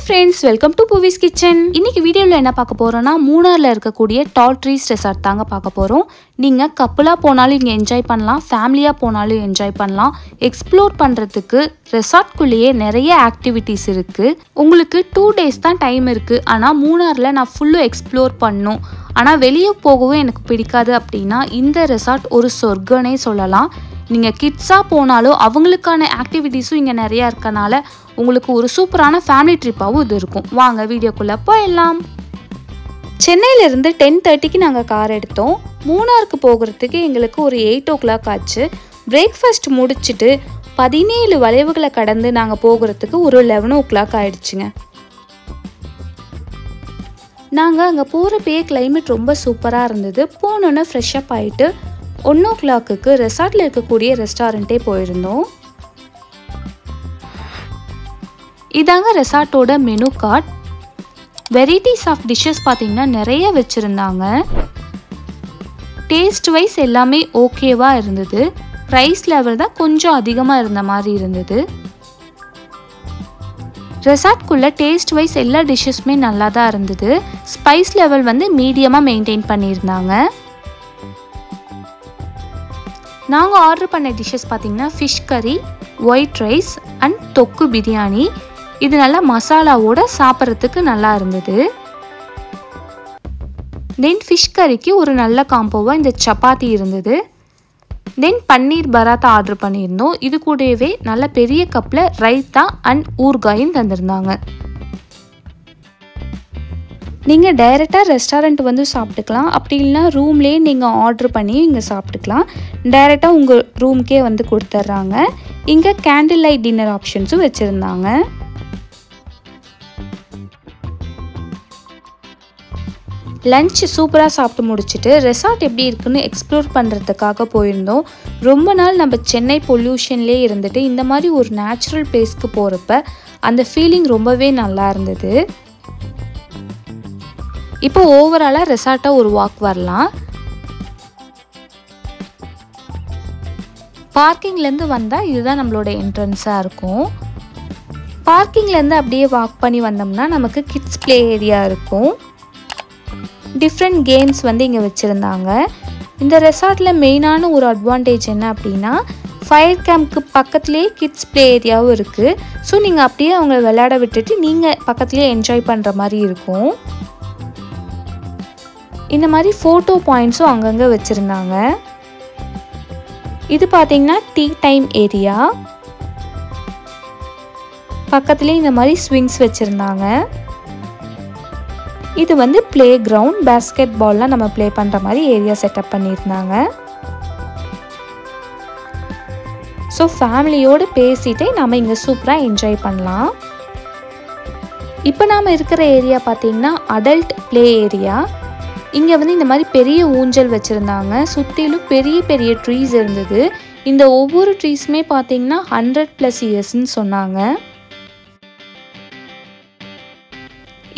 friends, welcome to Puvi's Kitchen. இன்னைக்கு வீடியோல என்ன பார்க்க போறோம்னா மூணார்ல இருக்கக்கூடிய டால் ட்ரீஸ் ரெசார்ட் தாங்க பார்க்க போறோம். நீங்க கப்பலா போனாலும் இங்க என்ஜாய் பண்ணலாம், ஃபேமிலியா போனாலும் என்ஜாய் பண்ணலாம். எக்ஸ்ப்ளோர் பண்றதுக்கு ரெசார்ட் குள்ளேயே நிறைய ஆக்டிவிட்டீஸ் இருக்கு. உங்களுக்கு 2 days தான் டைம் இருக்கு. ஆனா மூணார்ல நான் ஃபுல்லா எக்ஸ்ப்ளோர் பண்ணனும். ஆனா வெளிய போகவும் எனக்கு பிடிக்காது அப்படினா இந்த ரெசார்ட் ஒரு சொர்க்கனே சொல்லலாம். நீங்க கிட்ஸா போனாலும் அவங்களுக்கான ஆக்டிவிட்டீஸும் இங்க நிறைய இருக்கனால உங்களுக்கு ஒரு சூப்பரான ஃபேமிலி ட்ரிப்பாவும் இது இருக்கும். வாங்க வீடியோக்குள்ள போயிடலாம். சென்னையில இருந்து 10:30க்கு நாங்க கார் எடுத்தோம். மூணாருக்கு போகிறதுக்கு எங்களுக்கு ஒரு 8 o'clock ஆச்சு. பிரேக்ஃபாஸ்ட் முடிச்சிட்டு 17 வளைவுகளை கடந்து நாங்க போகிறதுக்கு ஒரு 11 o'clock ஆயிடுச்சுங்க. நாங்க அங்க போறப்பே கிளைமேட் ரொம்ப சூப்பரா இருந்தது. போனோன்னே ஃப்ரெஷ் அப் ஆயிட்டு 1 o'clockக்கு ரெசார்ட்ல இருக்கக்கூடிய ரெஸ்டாரண்ட்டே போயிருந்தோம். இதாங்க ரெசார்ட்டோட menu card. Varieties of dishes பார்த்தீங்கன்னா நிறைய வச்சுருந்தாங்க. டேஸ்ட் வைஸ் எல்லாமே ஓகேவா இருந்தது. ப்ரைஸ் லெவல் தான் கொஞ்சம் அதிகமாக இருந்த மாதிரி இருந்தது. ரெசார்ட்குள்ளே டேஸ்ட் வைஸ் எல்லா டிஷ்ஷஸுமே நல்லா தான் இருந்தது. ஸ்பைஸ் லெவல் வந்து மீடியமாக மெயின்டைன் பண்ணியிருந்தாங்க. நாங்கள் ஆர்டர் பண்ண டிஷ்ஷஸ் பார்த்தீங்கன்னா ஃபிஷ் கறி, ஒயிட் ரைஸ் அண்ட் தொக்கு பிரியாணி. இது நல்லா மசாலாவோட சாப்பிட்றதுக்கு நல்லா இருந்தது. தென் ஃபிஷ் கறிக்கு ஒரு நல்ல காம்போவாக இந்த சப்பாத்தி இருந்தது. தென் பன்னீர் பராத்தா ஆர்டர் பண்ணியிருந்தோம். இது கூடவே நல்ல பெரிய கப்பில் ரைத்தா அண்ட் ஊறுகாயும் தந்திருந்தாங்க. நீங்கள் டைரெக்டாக ரெஸ்டாரண்ட் வந்து சாப்பிட்டுக்கலாம். அப்படி இல்லைனா ரூம்லேயே நீங்கள் ஆர்டர் பண்ணி இங்கே சாப்பிட்டுக்கலாம். டைரெக்டாக உங்கள் ரூம்க்கே வந்து கொடுத்துட்றாங்க. இங்கே கேண்டில் லைட் டின்னர் ஆப்ஷன்ஸும் வச்சுருந்தாங்க. லஞ்ச் சூப்பராக சாப்பிட்டு முடிச்சுட்டு ரெசார்ட் எப்படி இருக்குன்னு எக்ஸ்ப்ளோர் பண்ணுறதுக்காக போயிருந்தோம். ரொம்ப நாள் நம்ம சென்னை பொல்யூஷன்லேயே இருந்துட்டு இந்த மாதிரி ஒரு நேச்சுரல் பிளேஸ்க்கு போகிறப்ப அந்த ஃபீலிங் ரொம்பவே நல்லா இருந்தது. இப்போ ஓவராலாக ரெசார்ட்டை ஒரு வாக் வரலாம். பார்க்கிங்லேருந்து வந்தால் இதுதான் நம்மளோட என்ட்ரன்ஸாக இருக்கும். பார்க்கிங்லேருந்து அப்படியே வாக் பண்ணி வந்தோம்னா நமக்கு கிட்ஸ் ப்ளே ஏரியா இருக்கும். டிஃப்ரெண்ட் கேம்ஸ் வந்து இங்கே வச்சுருந்தாங்க. இந்த ரெசார்ட்டில் மெயினான ஒரு அட்வான்டேஜ் என்ன அப்படின்னா ஃபயர் கேம்ப்க்கு பக்கத்துலேயே கிட்ஸ் ப்ளே ஏரியாவும் இருக்குது. ஸோ நீங்கள் அப்படியே அவங்கள விளையாட விட்டுட்டு நீங்கள் பக்கத்துலேயே என்ஜாய் பண்ணுற மாதிரி இருக்கும். இந்த மாதிரி ஃபோட்டோ பாயிண்ட்ஸும் அங்கங்கே வச்சுருந்தாங்க. இது பார்த்தீங்கன்னா டீ டைம் ஏரியா. பக்கத்துலேயே இந்த மாதிரி ஸ்விங்ஸ் வச்சுருந்தாங்க. இது வந்து ப்ளே கிரவுண்ட், பேஸ்கெட் பால்லாம் நம்ம ப்ளே பண்ணுற மாதிரி ஏரியா செட்டப் பண்ணியிருந்தாங்க. ஸோ ஃபேமிலியோடு பேசிகிட்டே நம்ம இங்கே சூப்பராக என்ஜாய் பண்ணலாம். இப்போ நாம் இருக்கிற ஏரியா பார்த்தீங்கன்னா அடல்ட் ப்ளே ஏரியா. இங்கே வந்து இந்த மாதிரி பெரிய ஊஞ்சல் வச்சுருந்தாங்க. சுற்றிலும் பெரிய பெரிய ட்ரீஸ் இருந்தது. இந்த ஒவ்வொரு ட்ரீஸுமே பார்த்தீங்கன்னா 100+ இயர்ஸ்ன்னு சொன்னாங்க.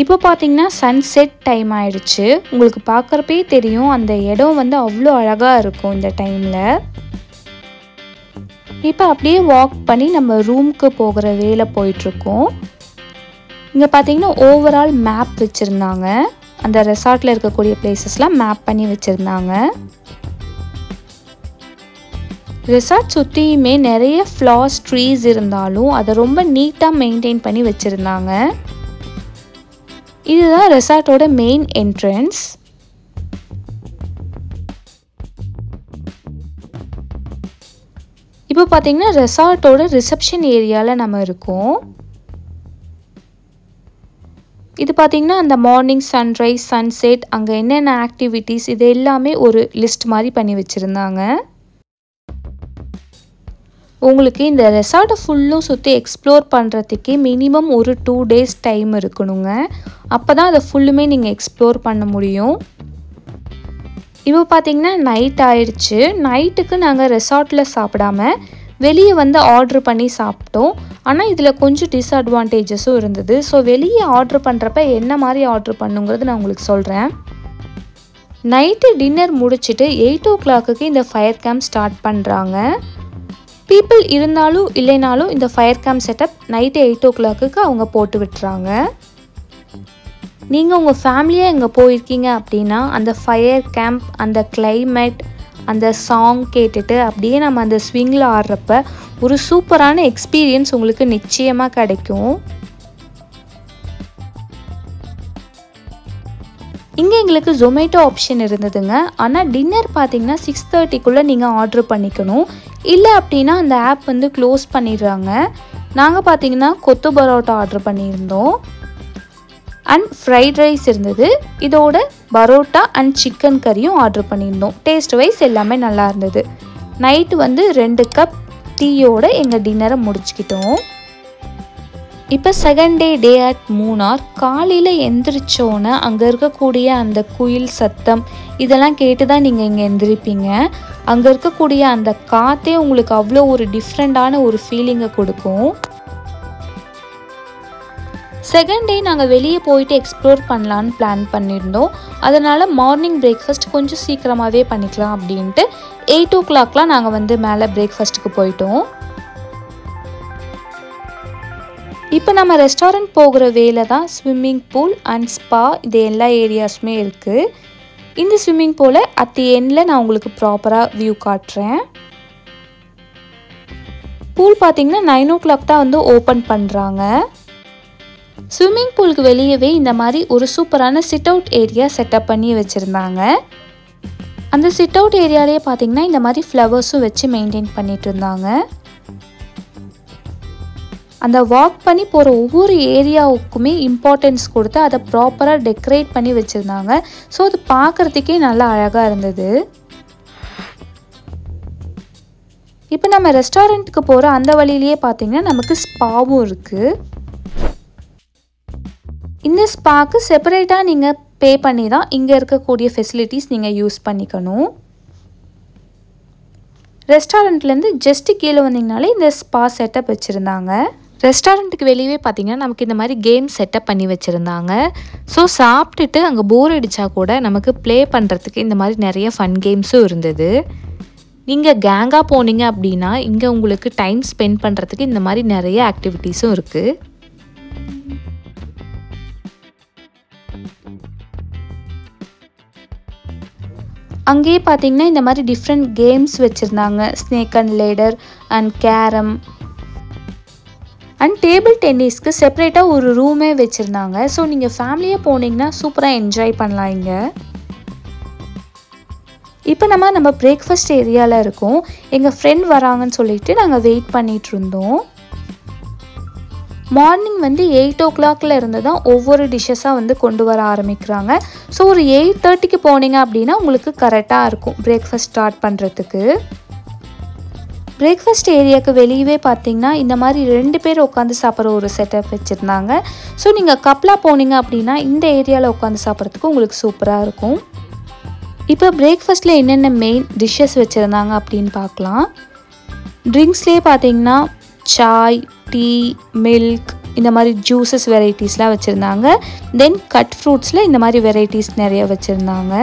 இப்போ பார்த்தீங்கன்னா சன்செட் டைம் ஆயிடுச்சு. உங்களுக்கு பார்க்குறப்பே தெரியும் அந்த இடம் வந்து அவ்வளோ அழகாக இருக்கும் இந்த டைமில். இப்போ அப்படியே வாக் பண்ணி நம்ம ரூமுக்கு போகிற வேலை போயிட்டுருக்கோம். இங்கே பார்த்தீங்கன்னா ஓவரால் மேப் வச்சுருந்தாங்க. அந்த ரெசார்ட்டில் இருக்கக்கூடிய பிளேசஸ்லாம் மேப் பண்ணி வச்சுருந்தாங்க. ரெசார்ட் சுற்றியுமே நிறைய ஃப்ளார்ஸ் ட்ரீஸ் இருந்தாலும் அதை ரொம்ப நீட்டாக மெயின்டைன் பண்ணி வச்சுருந்தாங்க. இதுதான் ரெசார்ட்டோட மெயின் என்ட்ரன்ஸ். இப்போ பார்த்தீங்கன்னா ரெசார்ட்டோட ரிசப்ஷன் ஏரியாவில் நம்ம இருக்கோம். இது பார்த்திங்கன்னா அந்த மார்னிங் சன்ரைஸ், சன்செட், அங்கே என்னென்ன ஆக்டிவிட்டீஸ் இது எல்லாமே ஒரு லிஸ்ட் மாதிரி பண்ணி வச்சுருந்தாங்க. உங்களுக்கு இந்த ரெசார்ட்டை ஃபுல்லும் சுற்றி எக்ஸ்ப்ளோர் பண்ணுறதுக்கே மினிமம் ஒரு 2 days டைம் இருக்கணுங்க. அப்போ தான் அதை ஃபுல்லுமே நீங்கள் எக்ஸ்ப்ளோர் பண்ண முடியும். இப்போ பார்த்திங்கன்னா நைட் ஆயிடுச்சு. நைட்டுக்கு நாங்கள் ரெசார்ட்டில் சாப்பிடாம வெளியே வந்து ஆர்டர் பண்ணி சாப்பிட்டோம். ஆனால் இதில் கொஞ்சம் டிஸ்அட்வான்டேஜஸும் இருந்தது. ஸோ வெளியே ஆர்டர் பண்ணுறப்ப என்ன மாதிரி ஆர்டர் பண்ணுங்கிறது நான் உங்களுக்கு சொல்கிறேன். நைட்டு டின்னர் முடிச்சுட்டு 8 o'clockக்கு இந்த ஃபயர் கேம்ப் ஸ்டார்ட் பண்ணுறாங்க. பீப்புள் இருந்தாலும் இல்லைனாலும் இந்த fire camp setup night 8 o'clock அவங்க போட்டு விட்டுறாங்க. நீங்கள் உங்கள் ஃபேமிலியாக இங்கே போயிருக்கீங்க அப்படின்னா அந்த ஃபயர் கேம்ப், அந்த கிளைமேட், அந்த சாங் கேட்டுட்டு அப்படியே நம்ம அந்த ஸ்விங்கில் ஆடுறப்ப ஒரு சூப்பரான எக்ஸ்பீரியன்ஸ் உங்களுக்கு நிச்சயமாக கிடைக்கும். இங்கே எங்களுக்கு ஜொமேட்டோ ஆப்ஷன் இருந்ததுங்க. ஆனால் டின்னர் பார்த்தீங்கன்னா 6:30க்குள்ளே நீங்கள் ஆர்டர் பண்ணிக்கணும். இல்லை அப்படின்னா அந்த ஆப் வந்து க்ளோஸ் பண்ணிடுறாங்க. நாங்கள் பார்த்தீங்கன்னா கொத்து பரோட்டா ஆர்டர் பண்ணியிருந்தோம் அண்ட் ஃப்ரைட் ரைஸ் இருந்தது. இதோட பரோட்டா அண்ட் சிக்கன் கறியும் ஆர்டர் பண்ணியிருந்தோம். டேஸ்ட் வைஸ் எல்லாமே நல்லா இருந்தது. நைட்டு வந்து 2 கப் டீயோட எங்கள் டின்னரை முடிச்சுக்கிட்டோம். இப்போ செகண்ட் டே அட் மூணார். காலையில் எந்திரிச்சோன்னே அங்கே இருக்கக்கூடிய அந்த குயில் சத்தம் இதெல்லாம் கேட்டு தான் நீங்கள் இங்கே எந்திரிப்பீங்க. அங்கே இருக்கக்கூடிய அந்த காற்றே உங்களுக்கு அவ்வளோ ஒரு டிஃப்ரெண்ட்டான ஒரு ஃபீலிங்கை கொடுக்கும். செகண்ட் டே நாங்கள் வெளியே போயிட்டு எக்ஸ்ப்ளோர் பண்ணலான்னு பிளான் பண்ணியிருந்தோம். அதனால் மார்னிங் பிரேக்ஃபாஸ்ட் கொஞ்சம் சீக்கிரமாகவே பண்ணிக்கலாம் அப்படின்ட்டு 8 o'clockலாம் நாங்கள் வந்து மேலே பிரேக்ஃபாஸ்ட்டுக்கு போயிட்டோம். இப்போ நம்ம ரெஸ்டாரண்ட் போகிற வேலை தான் ஸ்விம்மிங் பூல் அண்ட் ஸ்பா, இது எல்லா ஏரியாஸுமே இருக்குது. இந்த ஸ்விம்மிங் பூலை அட் தி எண்டில் நான் உங்களுக்கு ப்ராப்பராக வியூ காட்டுறேன். பூல் பார்த்திங்கன்னா 9 o'clock தான் வந்து ஓப்பன் பண்ணுறாங்க. ஸ்விம்மிங் பூலுக்கு வெளியவே இந்த மாதிரி ஒரு சூப்பரான சிட் அவுட் ஏரியா செட்டப் பண்ணி வச்சுருந்தாங்க. அந்த சிட் அவுட் ஏரியாலே பார்த்திங்கன்னா இந்த மாதிரி ஃப்ளவர்ஸும் வச்சு மெயின்டைன் பண்ணிட்டு இருந்தாங்க. அந்த வாக் பண்ணி போகிற ஒவ்வொரு ஏரியாவுக்குமே இம்பார்ட்டன்ஸ் கொடுத்து அதை ப்ராப்பராக டெக்கரேட் பண்ணி வச்சுருந்தாங்க. ஸோ அது பார்க்குறதுக்கே நல்லா அழகாக இருந்தது. இப்போ நம்ம ரெஸ்டாரண்ட்டுக்கு போகிற அந்த வழியிலேயே பார்த்திங்கன்னா நமக்கு ஸ்பாவும் இருக்குது. இந்த ஸ்பாக்கு செப்பரேட்டாக நீங்கள் பே பண்ணி தான் இங்கே இருக்கக்கூடிய ஃபெசிலிட்டிஸ் நீங்கள் யூஸ் பண்ணிக்கணும். ரெஸ்டாரண்ட்லேருந்து ஜஸ்ட்டு கீழே வந்தீங்கனாலே இந்த ஸ்பா செட்டப் வச்சுருந்தாங்க. ரெஸ்டாரண்ட்டுக்கு வெளியே பார்த்திங்கன்னா நமக்கு இந்த மாதிரி கேம் செட்டப் பண்ணி வச்சுருந்தாங்க. ஸோ சாப்பிட்டுட்டு அங்கே போர் அடித்தா கூட நமக்கு ப்ளே பண்ணுறதுக்கு இந்த மாதிரி நிறைய ஃபன் கேம்ஸும் இருந்தது. நீங்கள் கேங்காக போனீங்க அப்படின்னா இங்கே உங்களுக்கு டைம் ஸ்பெண்ட் பண்ணுறதுக்கு இந்த மாதிரி நிறைய ஆக்டிவிட்டீஸும் இருக்குது. அங்கேயே பார்த்திங்கன்னா இந்த மாதிரி டிஃப்ரெண்ட் கேம்ஸ் வச்சுருந்தாங்க. Snake and ladder and carrom and table டென்னிஸ்க்கு செப்பரேட்டாக ஒரு ரூமே வச்சுருந்தாங்க. ஸோ நீங்கள் ஃபேமிலியாக போனீங்கன்னா சூப்பராக என்ஜாய் பண்ணலாம் இங்கே. இப்போ நம்ம பிரேக்ஃபாஸ்ட் ஏரியாவில் இருக்கோம். எங்கள் ஃப்ரெண்ட் வராங்கன்னு சொல்லிட்டு நாங்கள் வெயிட் பண்ணிகிட்டு இருந்தோம். மார்னிங் வந்து 8 o'clockல இருந்து தான் ஒவ்வொரு டிஷ்ஷஸாக வந்து கொண்டு வர ஆரம்பிக்கிறாங்க. ஸோ ஒரு 8:30க்கு போனீங்க அப்படின்னா உங்களுக்கு கரெக்டாக இருக்கும் பிரேக்ஃபாஸ்ட் ஸ்டார்ட் பண்ணுறதுக்கு. பிரேக்ஃபாஸ்ட் ஏரியாவுக்கு வெளியவே பார்த்தீங்கன்னா இந்த மாதிரி 2 பேர் உட்காந்து சாப்பிட்ற ஒரு செட்டப் வச்சுருந்தாங்க. ஸோ நீங்கள் கப்பலாக போனீங்க அப்படின்னா இந்த ஏரியாவில் உட்காந்து சாப்பிட்றதுக்கு உங்களுக்கு சூப்பராக இருக்கும். இப்போ பிரேக்ஃபாஸ்ட்டில் என்னென்ன மெயின் டிஷ்ஷஸ் வச்சுருந்தாங்க அப்படின்னு பார்க்கலாம். ட்ரிங்க்ஸ்லேயே பார்த்தீங்கன்னா சாய், டீ, மில்க், இந்த மாதிரி ஜூஸஸ் வெரைட்டிஸ்லாம் வச்சுருந்தாங்க. தென் கட் ஃப்ரூட்ஸில் இந்த மாதிரி வெரைட்டிஸ் நிறைய வச்சுருந்தாங்க.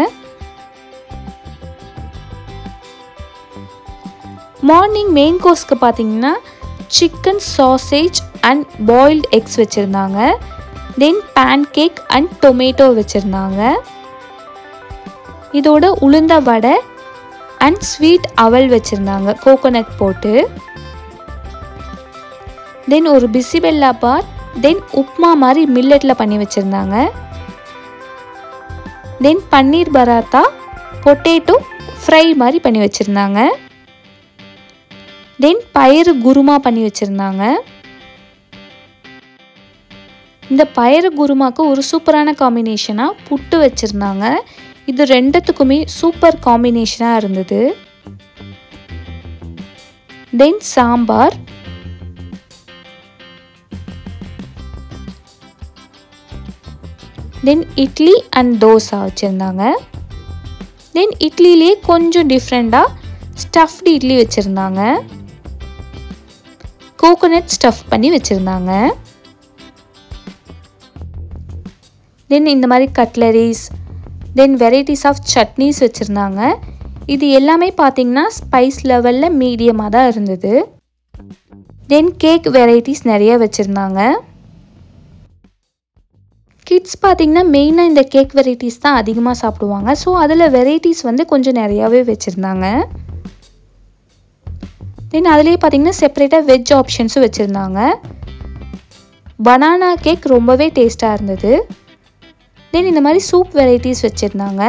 மார்னிங் மெயின் கோர்ஸ்க்கு பார்த்தீங்கன்னா chicken sausage and boiled X வச்சுருந்தாங்க. தென் பேன் கேக் அண்ட் டொமேட்டோ வச்சுருந்தாங்க. இதோட உளுந்த வடை அண்ட் ஸ்வீட் அவல் வச்சுருந்தாங்க கோகோனட் போட்டு. தென் ஒரு பிசிபெல்லா பார், தென் உப்மா மாதிரி மில்லட்டில் பண்ணி வச்சுருந்தாங்க. தென் பன்னீர் பராத்தா, பொட்டேட்டோ ஃப்ரை மாதிரி பண்ணி வச்சுருந்தாங்க. தென் பயிறு குருமா பண்ணி வச்சுருந்தாங்க. இந்த பயிறு குருமாக்கு ஒரு சூப்பரான காம்பினேஷனாக புட்டு வச்சுருந்தாங்க. இது ரெண்டுத்துக்குமே சூப்பர் காம்பினேஷனாக இருந்தது. தென் சாம்பார், தென் இட்லி அண்ட் தோசை வச்சுருந்தாங்க. தென் இட்லிலேயே கொஞ்சம் டிஃப்ரெண்ட்டாக ஸ்டஃப்டு இட்லி வச்சுருந்தாங்க. கோகோனட் ஸ்டஃப் பண்ணி வச்சுருந்தாங்க. தென் இந்த மாதிரி cutleries, then varieties of chutneys வச்சுருந்தாங்க. இது எல்லாமே பார்த்திங்கன்னா ஸ்பைஸ் லெவலில் மீடியமாக தான் இருந்தது. தென் கேக் வெரைட்டிஸ் நிறைய வச்சுருந்தாங்க. கிட்ஸ் பார்த்திங்கன்னா மெயினாக இந்த கேக் வெரைட்டிஸ் தான் அதிகமாக சாப்பிடுவாங்க. ஸோ அதில் வெரைட்டிஸ் வந்து கொஞ்சம் நிறையாவே வச்சுருந்தாங்க. தென் அதிலே பார்த்திங்கன்னா செப்பரேட்டாக வெஜ் ஆப்ஷன்ஸும் வச்சுருந்தாங்க. பனானா கேக் ரொம்பவே டேஸ்ட்டாக இருந்தது. தென் இந்த மாதிரி சூப் வெரைட்டிஸ் வச்சுருந்தாங்க.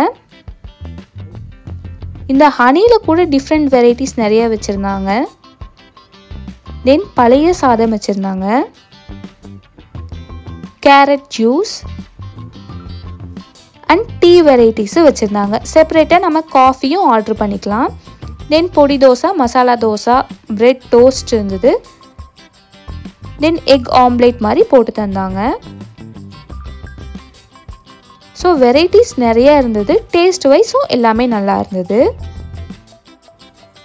இந்த ஹனியில் கூட டிஃப்ரெண்ட் வெரைட்டிஸ் நிறைய வச்சுருந்தாங்க. தென் பழைய சாதம் வச்சுருந்தாங்க. கேரட் ஜூஸ் அண்ட் டீ வெரைட்டிஸும் வச்சுருந்தாங்க. செப்பரேட்டாக நம்ம காஃபியும் ஆர்டர் பண்ணிக்கலாம். தென் பொடி தோசை, மசாலா தோசை, பிரெட் டோஸ்ட் இருந்தது. தென் எக் ஆம்லேட் மாதிரி போட்டு தந்தாங்க. ஸோ வெரைட்டிஸ் நிறையா இருந்தது. டேஸ்ட் வைஸும் எல்லாமே நல்லா இருந்தது.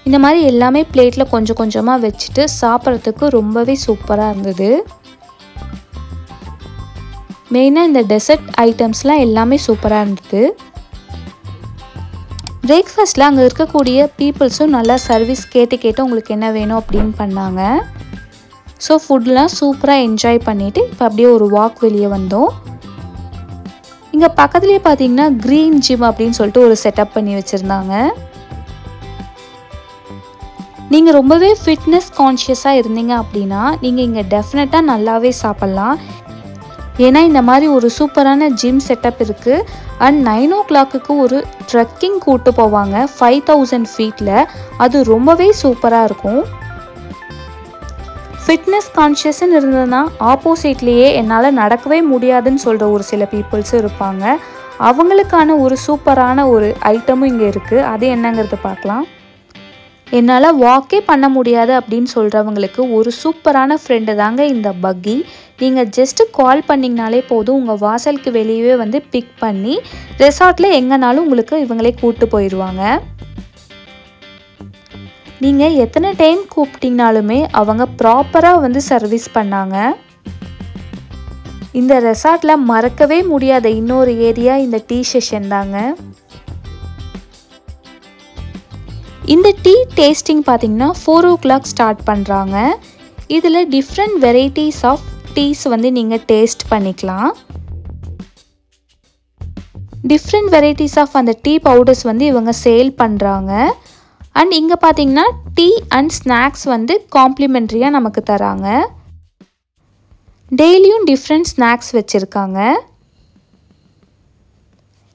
இந்த மாதிரி எல்லாமே பிளேட்டில் கொஞ்சம் கொஞ்சமாக வச்சுட்டு சாப்பிட்றதுக்கு ரொம்பவே சூப்பராக இருந்தது. மெயினாக இந்த டெசர்ட் ஐட்டம்ஸ்லாம் எல்லாமே சூப்பராக இருந்தது. பிரேக்ஃபாஸ்ட்டில் அங்கே இருக்கக்கூடிய பீப்புள்ஸும் நல்லா சர்வீஸ் கேட்டு உங்களுக்கு என்ன வேணும் அப்படின்னு பண்ணாங்க. ஸோ ஃபுட்லாம் சூப்பராக என்ஜாய் பண்ணிவிட்டு இப்போ அப்படியே ஒரு வாக் வெளியே வந்தோம். இங்கே பக்கத்துலேயே பார்த்தீங்கன்னா க்ரீன் ஜிம் அப்படின்னு சொல்லிட்டு ஒரு செட்டப் பண்ணி வச்சுருந்தாங்க. நீங்கள் ரொம்பவே ஃபிட்னஸ் கான்ஷியஸாக இருந்தீங்க அப்படின்னா நீங்கள் இங்கே டெஃபினட்டாக நல்லாவே சாப்பிட்லாம். ஏன்னா இந்த மாதிரி ஒரு சூப்பரான ஜிம் செட்டப் இருக்குது. அண்ட் 9 o'clock ஒரு ட்ரெக்கிங் கூட்டு போவாங்க 5000 ஃபீட்டில். அது ரொம்பவே சூப்பராக இருக்கும். ஃபிட்னஸ் கான்ஷியஸ்ன்னு இருந்ததுன்னா ஆப்போசிட்லேயே என்னால் நடக்கவே முடியாதுன்னு சொல்கிற ஒரு சில பீப்புள்ஸும் இருப்பாங்க. அவங்களுக்கான ஒரு சூப்பரான ஒரு ஐட்டமும் இங்கே இருக்குது. அது என்னங்கிறது பார்க்கலாம். என்னால் வாக்கே பண்ண முடியாது அப்படின்னு சொல்கிறவங்களுக்கு ஒரு சூப்பரான ஃப்ரெண்டு தாங்க இந்த பக்கி. நீங்கள் ஜஸ்ட்டு கால் பண்ணிங்கனாலே போதும், உங்கள் வாசலுக்கு வெளியே வந்து பிக் பண்ணி ரெசார்ட்டில் எங்கேனாலும் உங்களுக்கு இவங்களே கூப்பிட்டு போயிடுவாங்க. நீங்கள் எத்தனை டைம் கூப்பிட்டிங்கனாலுமே அவங்க ப்ராப்பராக வந்து சர்வீஸ் பண்ணாங்க. இந்த ரெசார்ட்டில் மறக்கவே முடியாத இன்னொரு ஏரியா இந்த டீ செஷன் தாங்க. இந்த டீ டேஸ்டிங் பார்த்திங்கன்னா 4 o'clock ஸ்டார்ட் பண்ணுறாங்க. இதில் டிஃப்ரெண்ட் வெரைட்டிஸ் ஆஃப் டீஸ் வந்து நீங்கள் டேஸ்ட் பண்ணிக்கலாம். டிஃப்ரெண்ட் வெரைட்டிஸ் ஆஃப் அந்த டீ பவுடர்ஸ் வந்து இவங்க சேல் பண்ணுறாங்க. அண்ட் இங்கே பார்த்திங்கன்னா டீ அண்ட் ஸ்நாக்ஸ் வந்து காம்ப்ளிமெண்ட்ரியாக நமக்கு தராங்க. டெய்லியும் டிஃப்ரெண்ட் ஸ்நாக்ஸ் வச்சுருக்காங்க.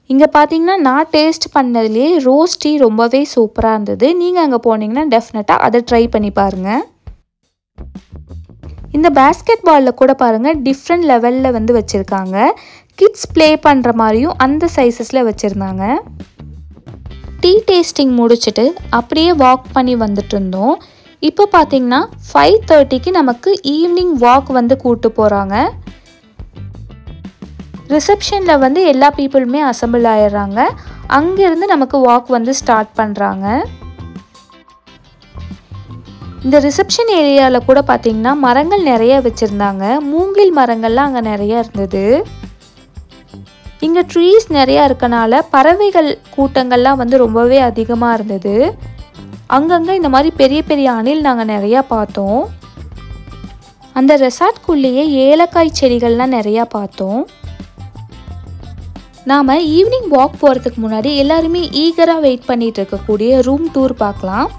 இங்கே பார்த்தீங்கன்னா நான் டேஸ்ட் பண்ணதுலேயே ரோஸ் டீ ரொம்பவே சூப்பராக இருந்தது. நீங்கள் அங்கே போனீங்கன்னா டெஃபினட்டாக அதை ட்ரை பண்ணி பாருங்கள். இந்த பேஸ்கெட் பாலில் கூட பாருங்கள் டிஃப்ரெண்ட் லெவலில் வந்து வச்சுருக்காங்க. கிட்ஸ் ப்ளே பண்ணுற மாதிரியும் அந்த சைஸஸில் வச்சுருந்தாங்க. டீ டேஸ்டிங் முடிச்சுட்டு அப்படியே வாக் பண்ணி வந்துட்டு இருந்தோம். இப்போ பார்த்தீங்கன்னா 5:30க்கு நமக்கு ஈவினிங் வாக் வந்து கூப்பிட்டு போகிறாங்க. ரிசப்ஷனில் வந்து எல்லா பீப்புளுமே அசம்பிள் ஆயிடுறாங்க. அங்கேருந்து நமக்கு வாக் வந்து ஸ்டார்ட் பண்ணுறாங்க. இந்த ரிசப்ஷன் ஏரியாவில் கூட பார்த்திங்கன்னா மரங்கள் நிறைய வச்சுருந்தாங்க. மூங்கில் மரங்கள்லாம் அங்கே நிறையா இருந்தது. இங்கே ட்ரீஸ் நிறையா இருக்கனால பறவைகள் கூட்டங்கள்லாம் வந்து ரொம்பவே அதிகமாக இருந்தது. அங்கங்கே இந்த மாதிரி பெரிய பெரிய அணில் நாங்கள் நிறையா பார்த்தோம். அந்த ரெசார்ட்குள்ளேயே ஏலக்காய் செடிகள்லாம் நிறையா பார்த்தோம். நாம் ஈவினிங் வாக் போகிறதுக்கு முன்னாடி எல்லாருமே ஈகராக வெயிட் பண்ணிகிட்டு இருக்கக்கூடிய ரூம் டூர் பார்க்கலாம்.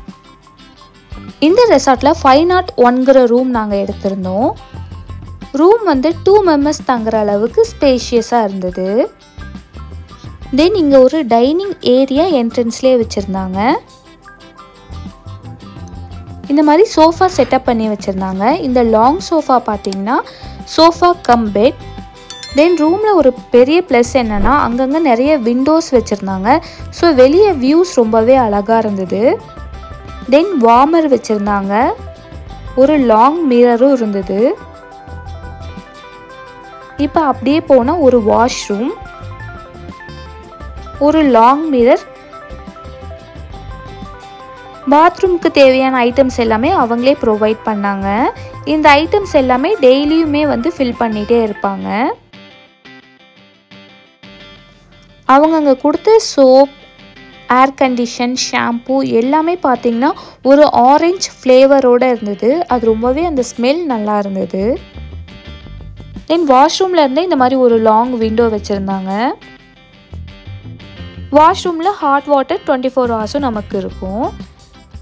இந்த ரெசார்ட்டில் 501ங்கிற ரூம் நாங்கள் எடுத்திருந்தோம். ரூம் வந்து 2 members தங்குற அளவுக்கு ஸ்பேஷியஸாக இருந்தது. தென் இங்கே ஒரு டைனிங் ஏரியா என்ட்ரன்ஸ்லேயே வச்சுருந்தாங்க. இந்த மாதிரி சோஃபா செட்டப் பண்ணி வச்சுருந்தாங்க. இந்த லாங் சோஃபா பார்த்தீங்கன்னா சோஃபா கம் பெட். தென் ரூமில் ஒரு பெரிய ப்ளஸ் என்னென்னா அங்கங்கே நிறைய விண்டோஸ் வச்சுருந்தாங்க. ஸோ வெளியே வியூஸ் ரொம்பவே அழகாக இருந்தது. தென் வார்மர் வச்சுருந்தாங்க. ஒரு லாங் மிரரும் இருந்தது. இப்போ அப்படியே போனால் ஒரு வாஷ்ரூம், ஒரு லாங் மிரர், பாத்ரூமுக்கு தேவையான ஐட்டம்ஸ் எல்லாமே அவங்களே ப்ரொவைட் பண்ணாங்க. இந்த ஐட்டம்ஸ் எல்லாமே டெய்லியுமே வந்து ஃபில் பண்ணிகிட்டே இருப்பாங்க. அவங்க அங்கே கொடுத்த சோப், ஏர் கண்டிஷன், ஷாம்பூ எல்லாமே பார்த்திங்கன்னா ஒரு ஆரஞ்சு ஃப்ளேவரோடு இருந்தது. அது ரொம்பவே அந்த ஸ்மெல் நல்லா இருந்தது. தென் வாஷ்ரூமில் இருந்தே இந்த மாதிரி ஒரு லாங் விண்டோ வச்சுருந்தாங்க. வாஷ்ரூமில் ஹாட் வாட்டர் 24 ஹவர்ஸும் நமக்கு இருக்கும்.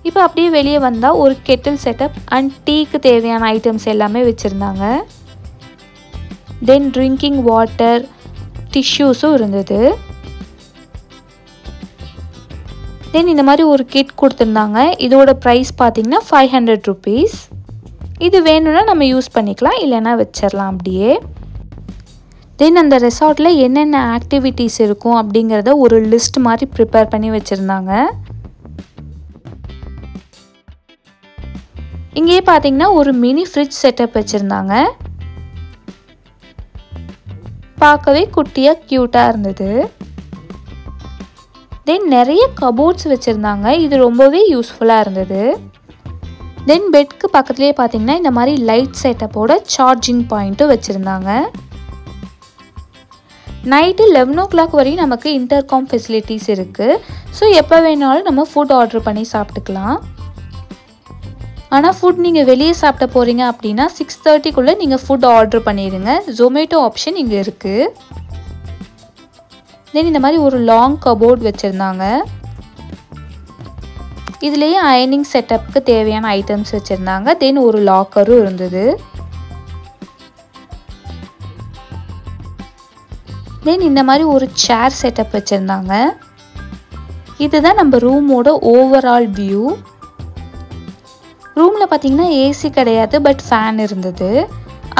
இப்போ அப்படியே வெளியே வந்தால் ஒரு கெட்டில் செட்டப் அண்ட் டீக்கு தேவையான ஐட்டம்ஸ் எல்லாமே வச்சுருந்தாங்க. தென் ட்ரிங்கிங் வாட்டர், டிஷ்யூஸும் இருந்தது. தென் இந்த மாதிரி ஒரு கிட் கொடுத்துருந்தாங்க. இதோட ப்ரைஸ் பார்த்திங்கன்னா 500 rupees. இது வேணும்னா நம்ம யூஸ் பண்ணிக்கலாம், இல்லைன்னா வச்சிடலாம் அப்படியே. தென் அந்த ரெசார்ட்டில் என்னென்ன ஆக்டிவிட்டீஸ் இருக்கும் அப்படிங்கிறத ஒரு லிஸ்ட் மாதிரி ப்ரிப்பேர் பண்ணி வச்சுருந்தாங்க. இங்கேயே பார்த்தீங்கன்னா ஒரு மினி ஃப்ரிட்ஜ் செட்டப் வச்சுருந்தாங்க. பார்க்கவே குட்டியாக க்யூட்டாக இருந்தது. தென் நிறைய கபோர்ட்ஸ் வச்சுருந்தாங்க. இது ரொம்பவே யூஸ்ஃபுல்லாக இருந்தது. தென் பெட்க்கு பக்கத்துலேயே பார்த்தீங்கன்னா இந்த மாதிரி லைட் செட்டப்போட சார்ஜிங் பாயிண்ட்டும் வச்சுருந்தாங்க. நைட்டு 11 o'clock வரையும் நமக்கு இன்டர்காம் ஃபெசிலிட்டிஸ் இருக்குது. ஸோ எப்போ வேணாலும் நம்ம ஃபுட் ஆர்டர் பண்ணி சாப்பிட்டுக்கலாம். ஆனால் ஃபுட் நீங்கள் வெளியே சாப்பிட போகிறீங்க அப்படின்னா 6:30க்குள்ளே நீங்கள் ஃபுட் ஆர்டர் பண்ணிடுங்க. ஜொமேட்டோ ஆப்ஷன் இங்கே இருக்குது. தென் இந்த மாதிரி ஒரு லாங் கபோர்ட் வச்சுருந்தாங்க. இதுலேயே அயனிங் செட்டப்புக்கு தேவையான ஐட்டம்ஸ் வச்சுருந்தாங்க. தென் ஒரு லாக்கரும் இருந்தது. தென் இந்த மாதிரி ஒரு சேர் செட்டப் வச்சுருந்தாங்க. இதுதான் நம்ம ரூமோட ஓவரால் வியூ. ரூமில் பார்த்திங்கன்னா ஏசி கிடையாது, பட் ஃபேன் இருந்தது.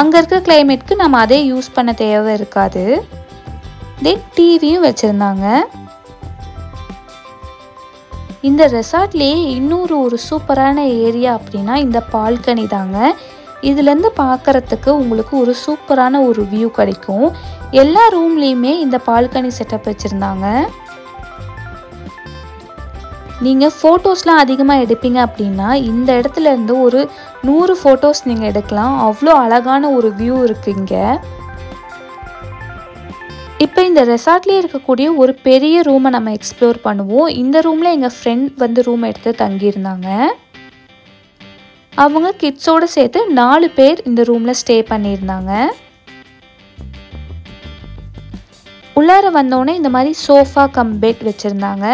அங்கே இருக்கிற கிளைமேட்க்கு நம்ம அதே யூஸ் பண்ண தேவை இருக்காது. தென் டிவியும் வச்சுருந்தாங்க. இந்த ரெசார்ட்லேயே இன்னொரு ஒரு சூப்பரான ஏரியா அப்படின்னா இந்த பால்கனி தாங்க. இதுலேருந்து பார்க்குறதுக்கு உங்களுக்கு ஒரு சூப்பரான ஒரு வியூ கிடைக்கும். எல்லா ரூம்லேயுமே இந்த பால்கனி செட்டப் வச்சுருந்தாங்க. நீங்கள் ஃபோட்டோஸ்லாம் அதிகமாக எடுப்பீங்க அப்படின்னா இந்த இடத்துல இருந்து ஒரு 100 ஃபோட்டோஸ் நீங்கள் எடுக்கலாம். அவ்வளோ அழகான ஒரு வியூ இருக்குது இங்கே. இப்போ இந்த ரெசார்ட்லேயே இருக்கக்கூடிய ஒரு பெரிய ரூமை நம்ம எக்ஸ்ப்ளோர் பண்ணுவோம். இந்த ரூமில் எங்கள் ஃப்ரெண்ட் வந்து ரூம் எடுத்து தங்கியிருந்தாங்க. அவங்க கிட்ஸோடு சேர்த்து 4 பேர் இந்த ரூமில் ஸ்டே பண்ணியிருந்தாங்க. உள்ளார வந்தோடனே இந்த மாதிரி சோஃபா கம் பெட் வச்சுருந்தாங்க.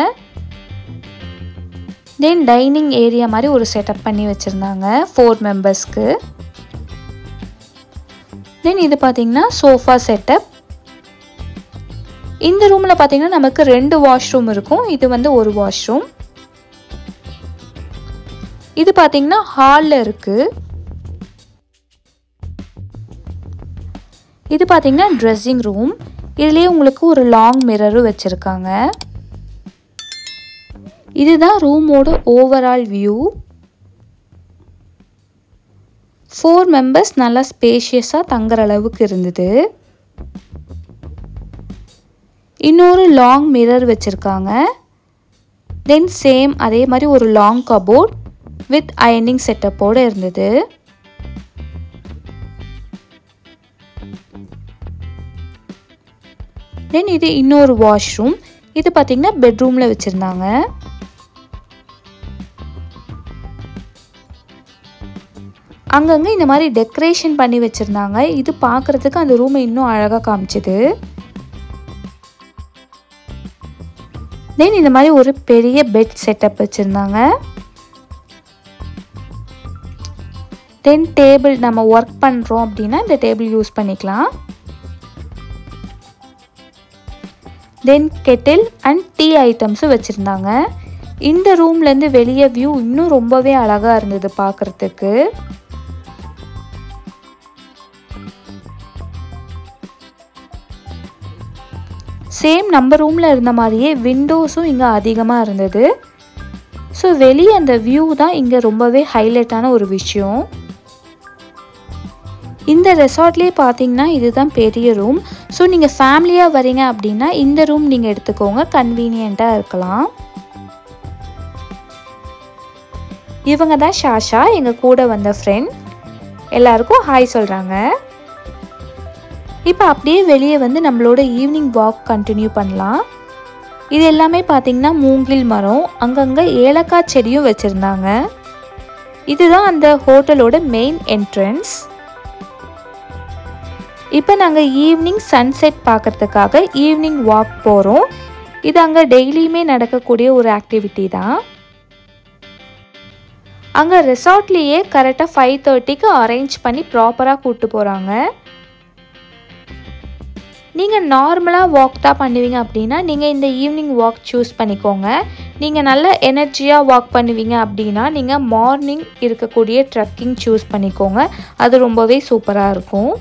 தென் டைனிங் ஏரியா மாதிரி ஒரு செட்டப் பண்ணி வச்சுருந்தாங்க 4 மெம்பர்ஸ்க்கு. தென் இது பார்த்திங்கன்னா சோஃபா செட்டப். இந்த ரூமில் பார்த்திங்கன்னா நமக்கு 2 வாஷ்ரூம் இருக்கும். இது வந்து ஒரு வாஷ்ரூம். இது பார்த்திங்கன்னா ஹாலில் இருக்குது. இது பார்த்திங்கன்னா ட்ரெஸ்ஸிங் ரூம். இதுலேயே உங்களுக்கு ஒரு லாங் மிரரும் வச்சுருக்காங்க. இதுதான் ரூமோட ஓவரால் வியூ. 4 மெம்பர்ஸ் நல்லா ஸ்பேஷியஸாக தங்குற அளவுக்கு இருந்தது. இன்னொரு லாங் மிரர் வச்சுருக்காங்க. தென் சேம் அதே மாதிரி ஒரு லாங் கபோர்ட் வித் அயனிங் செட்டப்போடு இருந்தது. தென் இது இன்னொரு வாஷ்ரூம். இது பார்த்திங்கன்னா பெட்ரூமில் வச்சுருந்தாங்க. அங்கங்கே இந்த மாதிரி டெக்கரேஷன் பண்ணி வச்சுருந்தாங்க. இது பார்க்குறதுக்கு அந்த ரூமை இன்னும் அழகாக காமிச்சிது. தென் இந்த மாதிரி ஒரு பெரிய பெட் செட்டப் வச்சுருந்தாங்க. தென் டேபிள், நம்ம ஒர்க் பண்ணுறோம் அப்படின்னா இந்த டேபிள் யூஸ் பண்ணிக்கலாம். தென் கெட்டில் அண்ட் டீ ஐட்டம்ஸும் வச்சுருந்தாங்க. இந்த ரூம்லேருந்து வெளியே வியூ இன்னும் ரொம்பவே அழகாக இருந்தது பார்க்குறதுக்கு. சேம் நம்ம ரூமில் இருந்த மாதிரியே விண்டோஸும் இங்கே அதிகமாக இருந்தது. ஸோ வெளியே அந்த வியூ தான் இங்கே ரொம்பவே ஹைலைட்டான ஒரு விஷயம். இந்த ரெசார்ட்லேயே பார்த்தீங்கன்னா இதுதான் பெரிய ரூம். ஸோ நீங்கள் ஃபேமிலியாக வரீங்க அப்படின்னா இந்த ரூம் நீங்கள் எடுத்துக்கோங்க, கன்வீனியண்ட்டாக இருக்கலாம். இவங்க தான் ஷாஷா, எங்கள் கூட வந்த ஃப்ரெண்ட். எல்லாருக்கும் ஹாய் சொல்கிறாங்க. இப்போ அப்படியே வெளியே வந்து நம்மளோட ஈவினிங் வாக் கண்டினியூ பண்ணலாம். இது எல்லாமே பார்த்திங்கன்னா மூங்கில் மரம், அங்கங்கே ஏலக்காய் செடியும் வச்சுருந்தாங்க. இதுதான் அந்த ஹோட்டலோட மெயின் என்ட்ரன்ஸ். இப்போ நாங்கள் ஈவினிங் சன்செட் பார்க்குறதுக்காக ஈவினிங் வாக் போகிறோம். இது அங்கே டெய்லியுமே நடக்கக்கூடிய ஒரு ஆக்டிவிட்டி தான். அங்கே ரெசார்ட்லேயே கரெக்டாக 5:30க்கு அரேஞ்ச் பண்ணி ப்ராப்பராக கூப்பிட்டு போகிறாங்க. நீங்கள் நார்மலாக வாக் தான் பண்ணுவீங்க அப்படின்னா நீங்கள் இந்த ஈவினிங் வாக் சூஸ் பண்ணிக்கோங்க. நீங்கள் நல்ல எனர்ஜியாக வாக் பண்ணுவீங்க அப்படின்னா நீங்கள் மார்னிங் இருக்கக்கூடிய ட்ரெக்கிங் சூஸ் பண்ணிக்கோங்க. அது ரொம்பவே சூப்பராக இருக்கும்.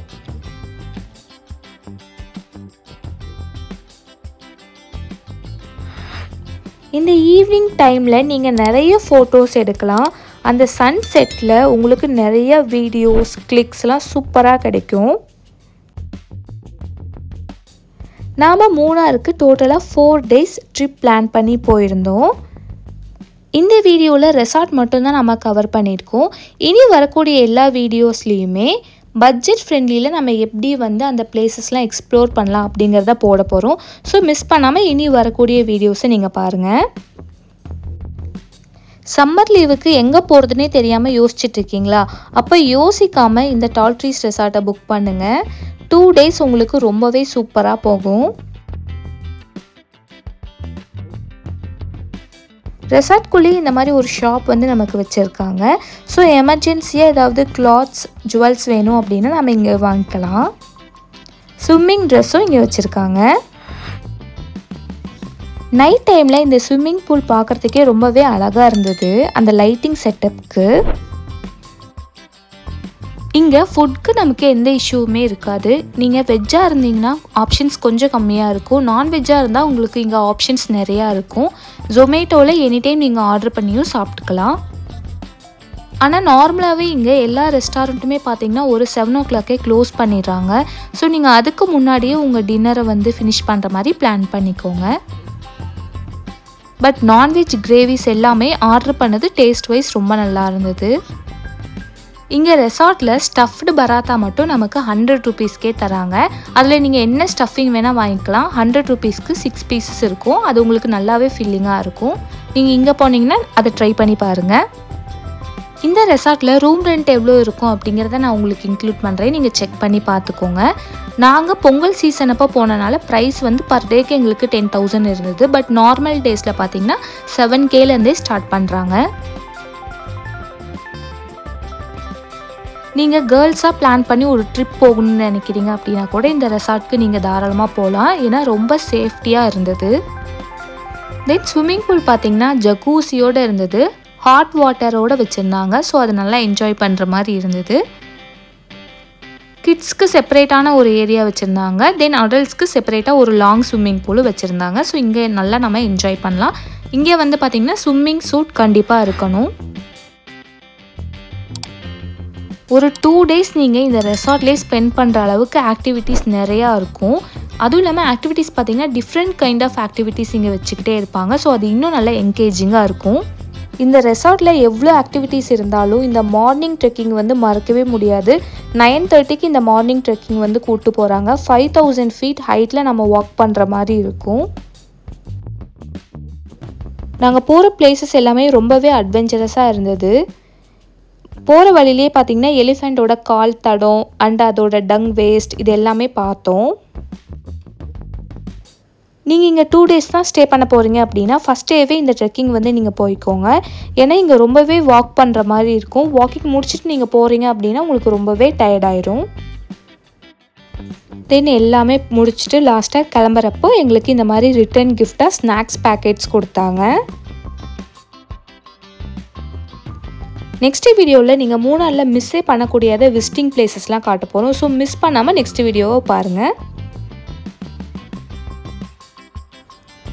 இந்த ஈவினிங் டைமில் நீங்கள் நிறைய ஃபோட்டோஸ் எடுக்கலாம். அந்த சன்செட்டில் உங்களுக்கு நிறைய வீடியோஸ் கிளிக்ஸ்லாம் சூப்பராக கிடைக்கும். நாம் மூணாருக்கு டோட்டலாக 4 days ட்ரிப் பிளான் பண்ணி போயிருந்தோம். இந்த வீடியோவில் ரெசார்ட் மட்டும்தான் நம்ம கவர் பண்ணியிருக்கோம். இனி வரக்கூடிய எல்லா வீடியோஸ்லேயுமே பட்ஜெட் ஃப்ரெண்ட்லியில் நம்ம எப்படி வந்து அந்த பிளேசஸ்லாம் எக்ஸ்ப்ளோர் பண்ணலாம் அப்படிங்கிறத போட போகிறோம். ஸோ மிஸ் பண்ணாமல் இனி வரக்கூடிய வீடியோஸை நீங்கள் பாருங்கள். சம்மர் லீவுக்கு எங்கே போகிறதுனே தெரியாமல் யோசிச்சுட்ருக்கீங்களா? அப்போ யோசிக்காமல் இந்த டால் ட்ரீஸ் ரெசார்ட்டை புக் பண்ணுங்கள். 2 days உங்களுக்கு ரொம்பவே சூப்பராக போகும். ரெசார்ட்குள்ளேயே இந்த மாதிரி ஒரு ஷாப் வந்து நமக்கு வச்சுருக்காங்க. ஸோ எமர்ஜென்சியாக ஏதாவது கிளாத்ஸ் ஜுவல்ஸ் வேணும் அப்படின்னா நம்ம இங்கே வாங்கிக்கலாம். ஸ்விம்மிங் ட்ரெஸ்ஸும் இங்கே வச்சுருக்காங்க. நைட் டைமில் இந்த ஸ்விம்மிங் பூல் பார்க்குறதுக்கே ரொம்பவே அழகாக இருந்தது அந்த லைட்டிங் செட்டப்புக்கு. இங்கே ஃபுட்க்கு நமக்கு எந்த இஷ்யூவுமே இருக்காது. நீங்கள் வெஜ்ஜாக இருந்தீங்கன்னா ஆப்ஷன்ஸ் கொஞ்சம் கம்மியாக இருக்கும். நான்வெஜ்ஜாக இருந்தால் உங்களுக்கு இங்கே ஆப்ஷன்ஸ் நிறையா இருக்கும். ஜொமேட்டோவில் எனி டைம் நீங்கள் ஆர்டர் பண்ணியும் சாப்பிட்டுக்கலாம். ஆனால் நார்மலாகவே இங்கே எல்லா ரெஸ்டாரண்ட்டுமே பார்த்தீங்கன்னா ஒரு 7 o'clock க்ளோஸ் பண்ணிடுறாங்க. ஸோ நீங்கள் அதுக்கு முன்னாடியே உங்கள் டின்னரை வந்து ஃபினிஷ் பண்ணுற மாதிரி பிளான் பண்ணிக்கோங்க. பட் நான்வெஜ் கிரேவிஸ் எல்லாமே ஆர்டர் பண்ணது டேஸ்ட் வைஸ் ரொம்ப நல்லா இருந்தது. இங்கே ரெசார்ட்டில் ஸ்டஃப்டு பராத்தா மட்டும் நமக்கு 100 rupeesக்கே தராங்க. அதில் நீங்கள் என்ன ஸ்டஃபிங் வேணால் வாங்கிக்கலாம். 100 rupeesக்கு 6 pieces இருக்கும். அது உங்களுக்கு நல்லாவே ஃபில்லிங்காக இருக்கும். நீங்கள் இங்கே போனீங்கன்னா அதை ட்ரை பண்ணி பாருங்கள். இந்த ரெசார்ட்டில் ரூம் ரெண்ட் எவ்வளோ இருக்கும் அப்படிங்கிறத நான் உங்களுக்கு இன்க்ளூட் பண்ணுறேன். நீங்கள் செக் பண்ணி பார்த்துக்கோங்க. நாங்கள் பொங்கல் சீசன் அப்போ போனனால ப்ரைஸ் வந்து பர் டேக்கு எங்களுக்கு 10,000 இருந்தது. பட் நார்மல் டேஸில் பார்த்தீங்கன்னா 7Kலேருந்தே ஸ்டார்ட் பண்ணுறாங்க. நீங்கள் கேர்ள்ஸாக பிளான் பண்ணி ஒரு ட்ரிப் போகணும்னு நினைக்கிறீங்க அப்படின்னா கூட இந்த ரெசார்ட்க்கு நீங்கள் தாராளமாக போகலாம். ஏன்னா ரொம்ப சேஃப்டியாக இருந்தது. தென் ஸ்விம்மிங் பூல் பார்த்தீங்கன்னா ஜக்கூசியோடு இருந்தது. ஹாட் வாட்டரோடு வச்சுருந்தாங்க. ஸோ அதை நல்லா என்ஜாய் பண்ணுற மாதிரி இருந்தது. கிட்ஸ்க்கு செப்பரேட்டான ஒரு ஏரியா வச்சுருந்தாங்க. தென் அடல்ட்ஸ்க்கு செப்பரேட்டாக ஒரு லாங் ஸ்விம்மிங் பூலும் வச்சுருந்தாங்க. ஸோ இங்கே நல்லா நம்ம என்ஜாய் பண்ணலாம். இங்கே வந்து பார்த்திங்கன்னா ஸ்விம்மிங் சூட் கண்டிப்பாக இருக்கணும். ஒரு 2 days நீங்கள் இந்த ரெசார்ட்லேயே ஸ்பெண்ட் பண்ணுற அளவுக்கு ஆக்டிவிட்டீஸ் நிறையா இருக்கும். அதுவும் இல்லாமல் ஆக்டிவிட்டீஸ் பார்த்திங்கன்னா டிஃப்ரெண்ட் கைண்ட் ஆஃப் ஆக்டிவிட்டீஸ் இங்கே வச்சுக்கிட்டே இருப்பாங்க. ஸோ அது இன்னும் நல்லா என்கேஜிங்காக இருக்கும். இந்த ரெசார்ட்டில் எவ்வளோ ஆக்டிவிட்டீஸ் இருந்தாலும் இந்த மார்னிங் ட்ரெக்கிங் வந்து மறக்கவே முடியாது. 9:30க்கு இந்த மார்னிங் ட்ரெக்கிங் வந்து கூப்பிட்டு போகிறாங்க. 5000 feet ஹைட்டில் நம்ம வாக் பண்ணுற மாதிரி இருக்கும். நாங்கள் போகிற பிளேசஸ் எல்லாமே ரொம்பவே அட்வென்ச்சரஸாக இருந்தது. போகிற வழியிலே பார்த்திங்கன்னா எலிஃபெண்ட்டோட கால் தடம் அண்ட் அதோட டங் வேஸ்ட் இது எல்லாமே பார்த்தோம். நீங்கள் இங்கே 2 days தான் ஸ்டே பண்ண போகிறீங்க அப்படின்னா ஃபஸ்ட் டேவே இந்த ட்ரெக்கிங் வந்து நீங்கள் போய்க்கோங்க. ஏன்னா இங்கே ரொம்பவே வாக் பண்ணுற மாதிரி இருக்கும். வாக்கிங் முடிச்சுட்டு நீங்கள் போகிறீங்க அப்படின்னா உங்களுக்கு ரொம்பவே டயர்டாயிரும். தென் எல்லாமே முடிச்சுட்டு லாஸ்ட்டாக கிளம்புறப்போ எங்களுக்கு இந்த மாதிரி ரிட்டர்ன் கிஃப்டாக ஸ்நாக்ஸ் பேக்கெட்ஸ் கொடுத்தாங்க. நெக்ஸ்ட் வீடியோவில் நீங்கள் மூணாரில் மிஸ்ஸே பண்ணக்கூடியதை விசிட்டிங் பிளேசஸ்லாம் காட்ட போகிறோம். ஸோ மிஸ் பண்ணாமல் நெக்ஸ்ட் வீடியோவை பாருங்கள்.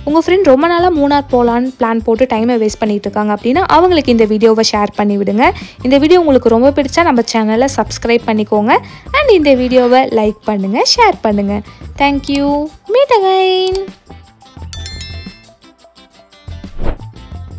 உங்கள் ஃப்ரெண்ட் ரொம்ப நாளாக மூணார் போகலான்னு பிளான் போட்டு டைமை வேஸ்ட் பண்ணிகிட்டு இருக்காங்க அப்படின்னா அவங்களுக்கு இந்த வீடியோவை ஷேர் பண்ணி விடுங்க. இந்த வீடியோ உங்களுக்கு ரொம்ப பிடிச்சா நம்ம சேனலை சப்ஸ்கிரைப் பண்ணிக்கோங்க. அண்ட் இந்த வீடியோவை லைக் பண்ணுங்கள், ஷேர் பண்ணுங்கள். தேங்க்யூ. Meet again.